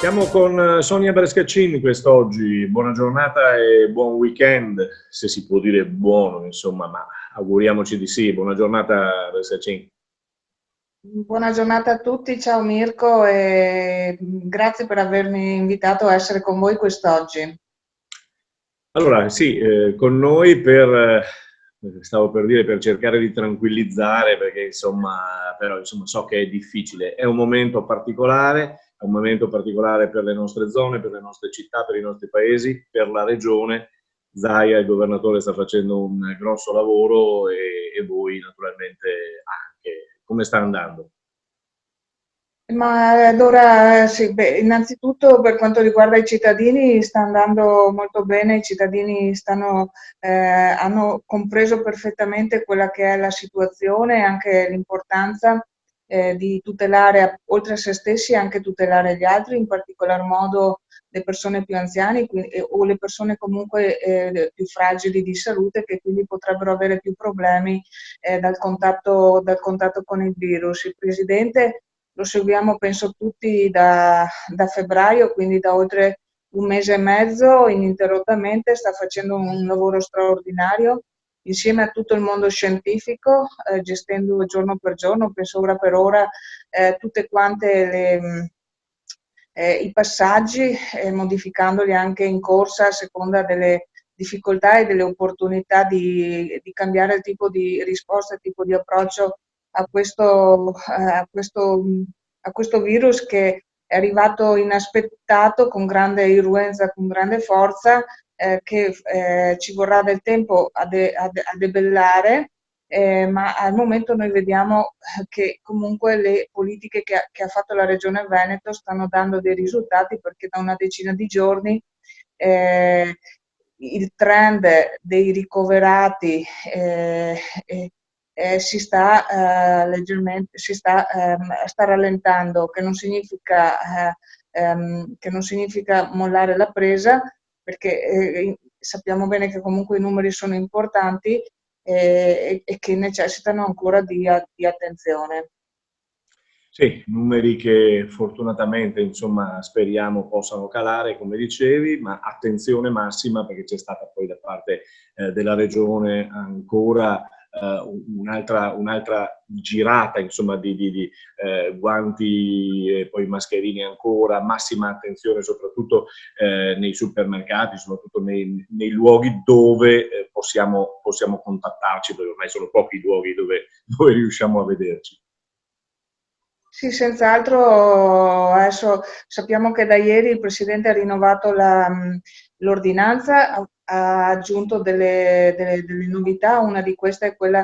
Siamo con Sonia Brescaccin quest'oggi. Buona giornata e buon weekend, se si può dire buono, insomma, ma auguriamoci di sì. Buona giornata, Brescaccin. Buona giornata a tutti, ciao Mirko e grazie per avermi invitato a essere con voi quest'oggi. Allora, sì, con noi stavo per dire, per cercare di tranquillizzare, perché insomma, però insomma, so che è difficile. È un momento particolare, è un momento particolare per le nostre zone, per le nostre città, per i nostri paesi, per la regione. Zaia, il governatore, sta facendo un grosso lavoro e voi naturalmente anche. Come sta andando? Ma allora, sì, beh, innanzitutto per quanto riguarda i cittadini sta andando molto bene, i cittadini hanno compreso perfettamente quella che è la situazione e anche l'importanza di tutelare, oltre a se stessi, anche tutelare gli altri, in particolar modo le persone più anziane o le persone comunque più fragili di salute che quindi potrebbero avere più problemi dal contatto con il virus. Il Presidente lo seguiamo penso tutti da febbraio, quindi da oltre un mese e mezzo ininterrottamente, sta facendo un lavoro straordinario insieme a tutto il mondo scientifico, gestendo giorno per giorno, penso ora per ora, tutte quante i passaggi, modificandoli anche in corsa a seconda delle difficoltà e delle opportunità di cambiare il tipo di risposta, il tipo di approccio a questo virus che è arrivato inaspettato, con grande irruenza, con grande forza, che ci vorrà del tempo a debellare, ma al momento noi vediamo che comunque le politiche che ha fatto la Regione Veneto stanno dando dei risultati, perché da una decina di giorni eh, il trend dei ricoverati sta rallentando, che non significa mollare la presa, perché sappiamo bene che comunque i numeri sono importanti e che necessitano ancora di attenzione. Sì, numeri che fortunatamente, insomma, speriamo possano calare, come dicevi, ma attenzione massima perché c'è stata poi da parte della regione ancora un'altra girata, insomma, di guanti e poi mascherine ancora, massima attenzione soprattutto nei supermercati, soprattutto nei luoghi dove possiamo contattarci, perché ormai sono pochi i luoghi dove riusciamo a vederci. Sì, senz'altro. Adesso sappiamo che da ieri il Presidente ha rinnovato l'ordinanza, ha aggiunto delle novità. Una di queste è quella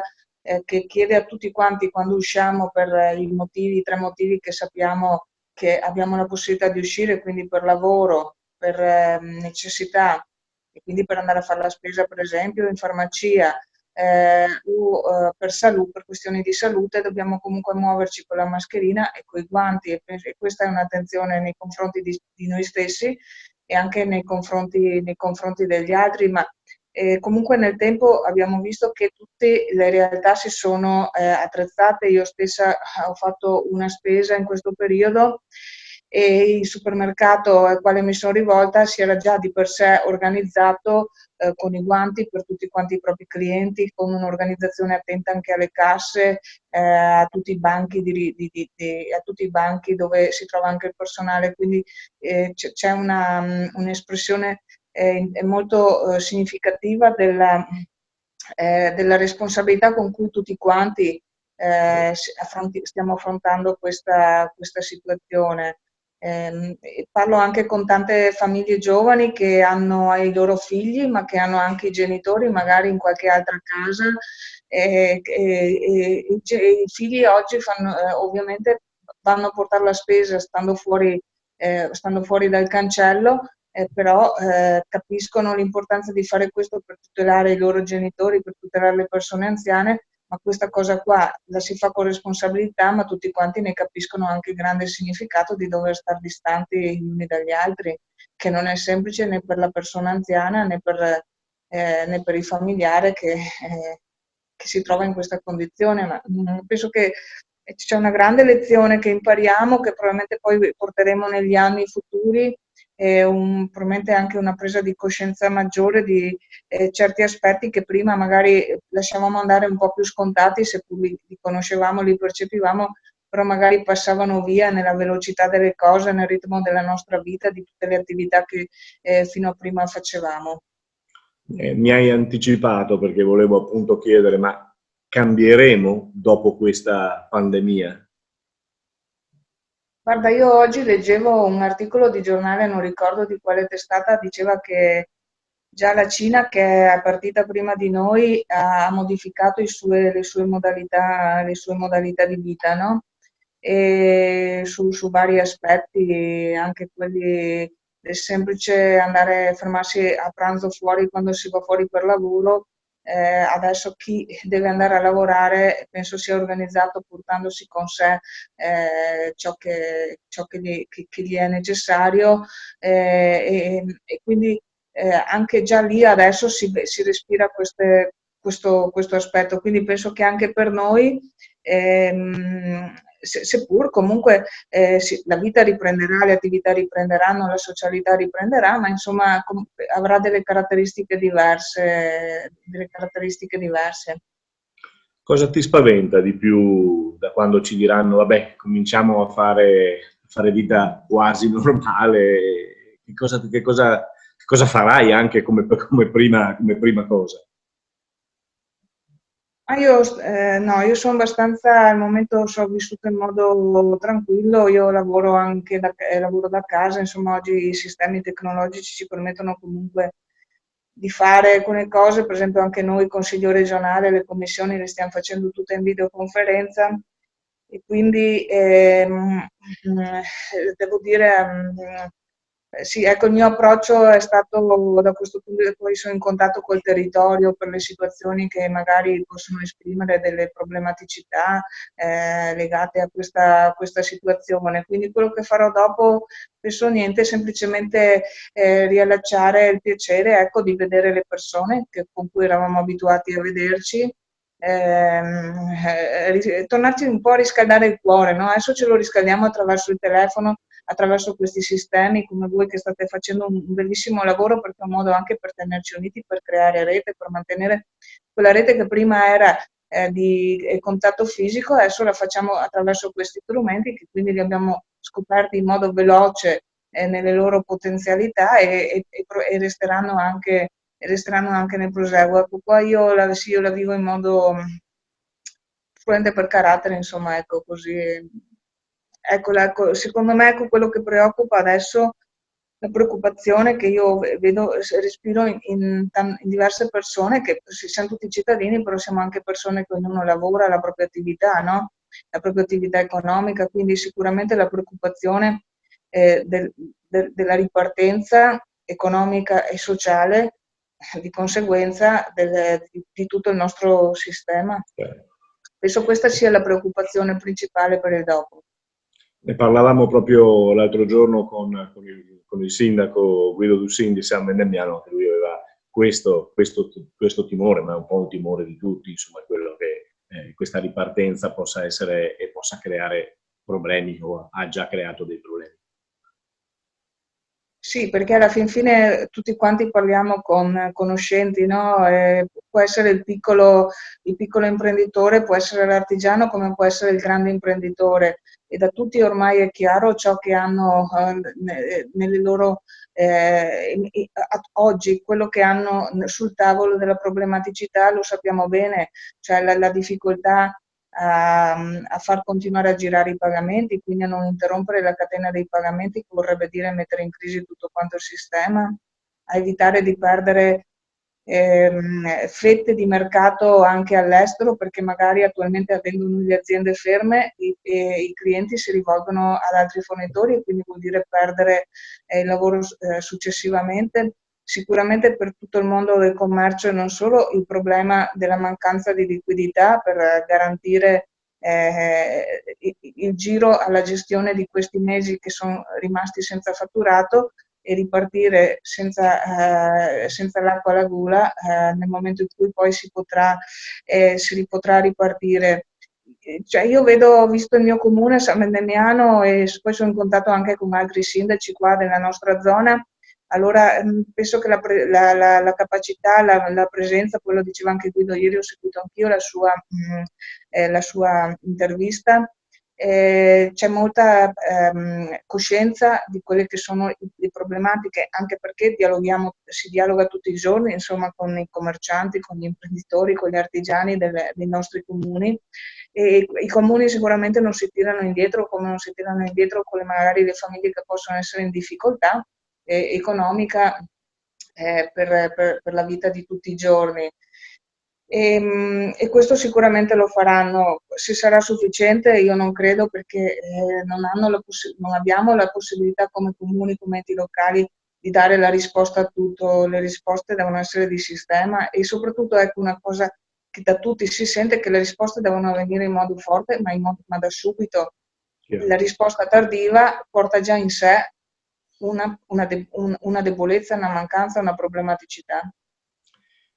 che chiede a tutti quanti, quando usciamo per i tre motivi che sappiamo che abbiamo la possibilità di uscire, quindi per lavoro, per necessità e quindi per andare a fare la spesa, per esempio, in farmacia, o per questioni di salute, dobbiamo comunque muoverci con la mascherina e con i guanti, e questa è un'attenzione nei confronti di noi stessi e anche nei confronti degli altri, ma comunque nel tempo abbiamo visto che tutte le realtà si sono attrezzate. Io stessa ho fatto una spesa in questo periodo e il supermercato al quale mi sono rivolta si era già di per sé organizzato con i guanti per tutti quanti i propri clienti, con un'organizzazione attenta anche alle casse, a tutti i banchi, a tutti i banchi dove si trova anche il personale. Quindi c'è un'espressione molto significativa della responsabilità con cui tutti quanti stiamo affrontando questa situazione. E parlo anche con tante famiglie giovani che hanno i loro figli, ma che hanno anche i genitori, magari in qualche altra casa. I figli oggi ovviamente vanno a portare la spesa stando fuori dal cancello, però capiscono l'importanza di fare questo per tutelare i loro genitori, per tutelare le persone anziane, ma questa cosa qua la si fa con responsabilità, ma tutti quanti ne capiscono anche il grande significato di dover stare distanti gli uni dagli altri, che non è semplice né per la persona anziana né per il familiare che si trova in questa condizione. Ma penso che c'è una grande lezione che impariamo, che probabilmente poi porteremo negli anni futuri, e probabilmente anche una presa di coscienza maggiore di certi aspetti che prima magari lasciavamo andare un po' più scontati, seppur li conoscevamo, li percepivamo, però magari passavano via nella velocità delle cose, nel ritmo della nostra vita, di tutte le attività che fino a prima facevamo. Mi hai anticipato perché volevo appunto chiedere, ma cambieremo dopo questa pandemia? Guarda, io oggi leggevo un articolo di giornale, non ricordo di quale testata, diceva che già la Cina, che è partita prima di noi, ha modificato le sue modalità di vita, no? E su vari aspetti, anche quelli del semplice andare a fermarsi a pranzo fuori quando si va fuori per lavoro. Adesso chi deve andare a lavorare penso sia organizzato portandosi con sé ciò che gli è necessario, e quindi anche già lì adesso si respira questo aspetto, quindi penso che anche per noi, seppur comunque la vita riprenderà, le attività riprenderanno, la socialità riprenderà, ma insomma avrà delle caratteristiche diverse, delle caratteristiche diverse. Cosa ti spaventa di più da quando ci diranno, vabbè, cominciamo a fare vita quasi normale? Che cosa farai anche come prima cosa? No, io sono abbastanza, al momento sono vissuto in modo tranquillo, io lavoro da casa, insomma oggi i sistemi tecnologici ci permettono comunque di fare alcune cose, per esempio anche noi, Consiglio regionale, le commissioni le stiamo facendo tutte in videoconferenza, e quindi devo dire, sì, ecco, il mio approccio è stato da questo punto di vista, poi sono in contatto col territorio per le situazioni che magari possono esprimere delle problematicità legate a questa situazione. Quindi quello che farò dopo, penso niente, semplicemente riallacciare il piacere, ecco, di vedere le persone con cui eravamo abituati a vederci, tornarci un po' a riscaldare il cuore, no? Adesso ce lo riscaldiamo attraverso il telefono, attraverso questi sistemi, come voi che state facendo un bellissimo lavoro, perché è un modo anche per tenerci uniti, per creare rete, per mantenere quella rete che prima era di contatto fisico, adesso la facciamo attraverso questi strumenti, che quindi li abbiamo scoperti in modo veloce nelle loro potenzialità, e resteranno anche nel proseguo. Ecco, poi sì, io la vivo in modo probabilmente per carattere, insomma, ecco, così. Ecco, secondo me, ecco, quello che preoccupa adesso, la preoccupazione che io vedo, respiro in diverse persone, che siamo tutti cittadini, però siamo anche persone che ognuno lavora la propria attività, no? La propria attività economica, quindi sicuramente la preoccupazione della ripartenza economica e sociale, di conseguenza di tutto il nostro sistema. Penso questa sia la preoccupazione principale per il dopo. Ne parlavamo proprio l'altro giorno con il sindaco Guido Dussin di San Vendemiano, che lui aveva questo timore, ma è un po' un timore di tutti, insomma, quello che questa ripartenza possa essere e possa creare problemi o ha già creato dei problemi. Sì, perché alla fin fine tutti quanti parliamo con conoscenti, no? Può essere il piccolo imprenditore, può essere l'artigiano, come può essere il grande imprenditore, e da tutti ormai è chiaro ciò che hanno nelle loro oggi, quello che hanno sul tavolo della problematicità, lo sappiamo bene, cioè la difficoltà a far continuare a girare i pagamenti, quindi a non interrompere la catena dei pagamenti, che vorrebbe dire mettere in crisi tutto quanto il sistema, a evitare di perdere fette di mercato anche all'estero, perché magari attualmente, avendo noi le aziende ferme, i clienti si rivolgono ad altri fornitori, e quindi vuol dire perdere il lavoro successivamente. Sicuramente per tutto il mondo del commercio, e non solo, il problema della mancanza di liquidità per garantire il giro alla gestione di questi mesi che sono rimasti senza fatturato, e ripartire senza l'acqua alla gola nel momento in cui poi si ripotrà ripartire. cioè io ho visto il mio comune San Vendemiano e poi sono in contatto anche con altri sindaci qua della nostra zona. Allora penso che la capacità, la presenza, poi lo diceva anche Guido ieri, ho seguito anch'io la sua intervista. C'è molta coscienza di quelle che sono le problematiche, anche perché si dialoga tutti i giorni, insomma, con i commercianti, con gli imprenditori, con gli artigiani dei nostri comuni, e i comuni sicuramente non si tirano indietro, come non si tirano indietro con magari le famiglie che possono essere in difficoltà economica per la vita di tutti i giorni. E questo sicuramente lo faranno. Se sarà sufficiente, io non credo, perché non abbiamo la possibilità come comuni, come enti locali, di dare la risposta a tutto. Le risposte devono essere di sistema, e soprattutto, ecco, una cosa che da tutti si sente, che le risposte devono venire in modo forte, ma da subito. La risposta tardiva porta già in sé una debolezza, una mancanza, una problematicità.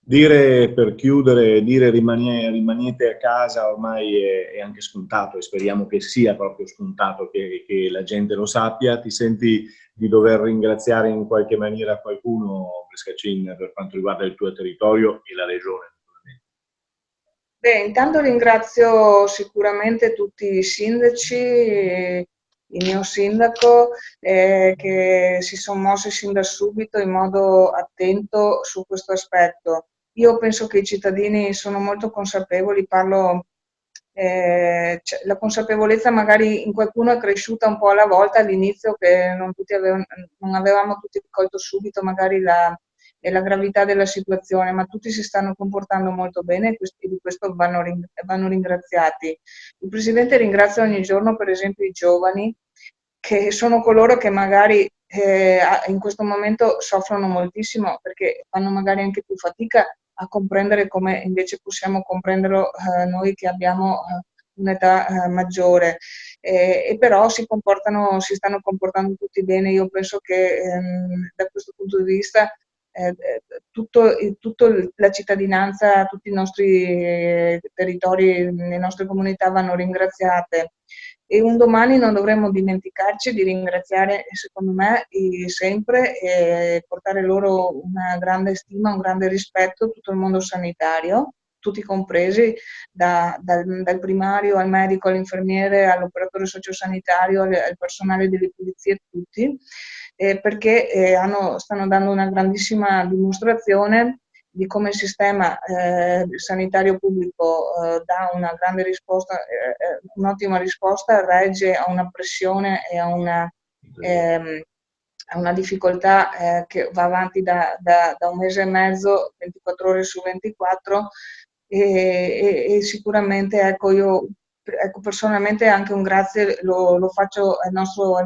Dire, per chiudere, dire rimanete a casa ormai è anche scontato, e speriamo che sia proprio scontato, che la gente lo sappia. Ti senti di dover ringraziare in qualche maniera qualcuno, Brescacin, per quanto riguarda il tuo territorio e la regione? Beh, intanto ringrazio sicuramente tutti i sindaci, il mio sindaco, che si sono mossi sin da subito in modo attento su questo aspetto. Io penso che i cittadini sono molto consapevoli, la consapevolezza magari in qualcuno è cresciuta un po' alla volta all'inizio, che non avevamo tutti colto subito magari la gravità della situazione, ma tutti si stanno comportando molto bene, e di questo vanno ringraziati. Il Presidente ringrazia ogni giorno, per esempio, i giovani, che sono coloro che magari in questo momento soffrono moltissimo, perché fanno magari anche più fatica a comprendere come invece possiamo comprenderlo noi che abbiamo un'età maggiore, e però si stanno comportando tutti bene. Io penso che da questo punto di vista la cittadinanza, tutti i nostri territori, le nostre comunità vanno ringraziate, e un domani non dovremmo dimenticarci di ringraziare, secondo me, sempre, e portare loro una grande stima, un grande rispetto, tutto il mondo sanitario, tutti compresi, dal primario al medico, all'infermiere, all'operatore sociosanitario, al personale delle pulizie, tutti, perché stanno dando una grandissima dimostrazione di come il sistema sanitario pubblico dà una grande risposta, un'ottima risposta, regge a una pressione e a una difficoltà che va avanti da un mese e mezzo, 24 ore su 24, e sicuramente, ecco, personalmente anche un grazie lo faccio al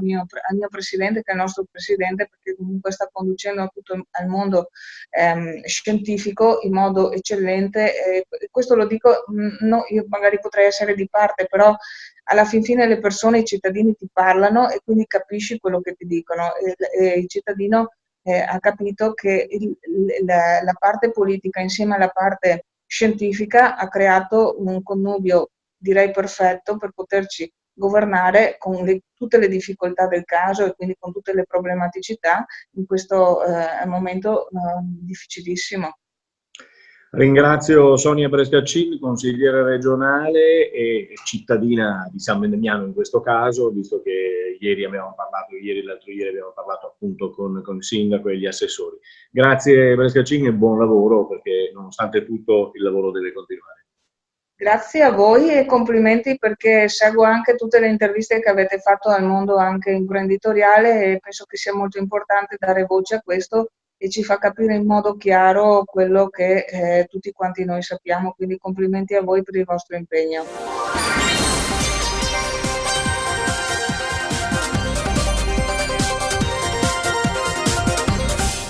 mio presidente, che è il nostro presidente, perché comunque sta conducendo a tutto al mondo scientifico in modo eccellente. Questo lo dico, no, io magari potrei essere di parte, però alla fin fine le persone, i cittadini ti parlano, e quindi capisci quello che ti dicono, e il cittadino ha capito che la parte politica insieme alla parte scientifica ha creato un connubio, direi, perfetto per poterci governare con tutte le difficoltà del caso, e quindi con tutte le problematicità in questo momento difficilissimo. Ringrazio Sonia Brescacin, consigliere regionale e cittadina di San Vendemiano in questo caso, visto che ieri e l'altro ieri abbiamo parlato appunto con il sindaco e gli assessori. Grazie Brescacin e buon lavoro, perché nonostante tutto il lavoro deve continuare. Grazie a voi e complimenti, perché seguo anche tutte le interviste che avete fatto al mondo anche imprenditoriale, e penso che sia molto importante dare voce a questo, e ci fa capire in modo chiaro quello che tutti quanti noi sappiamo, quindi complimenti a voi per il vostro impegno.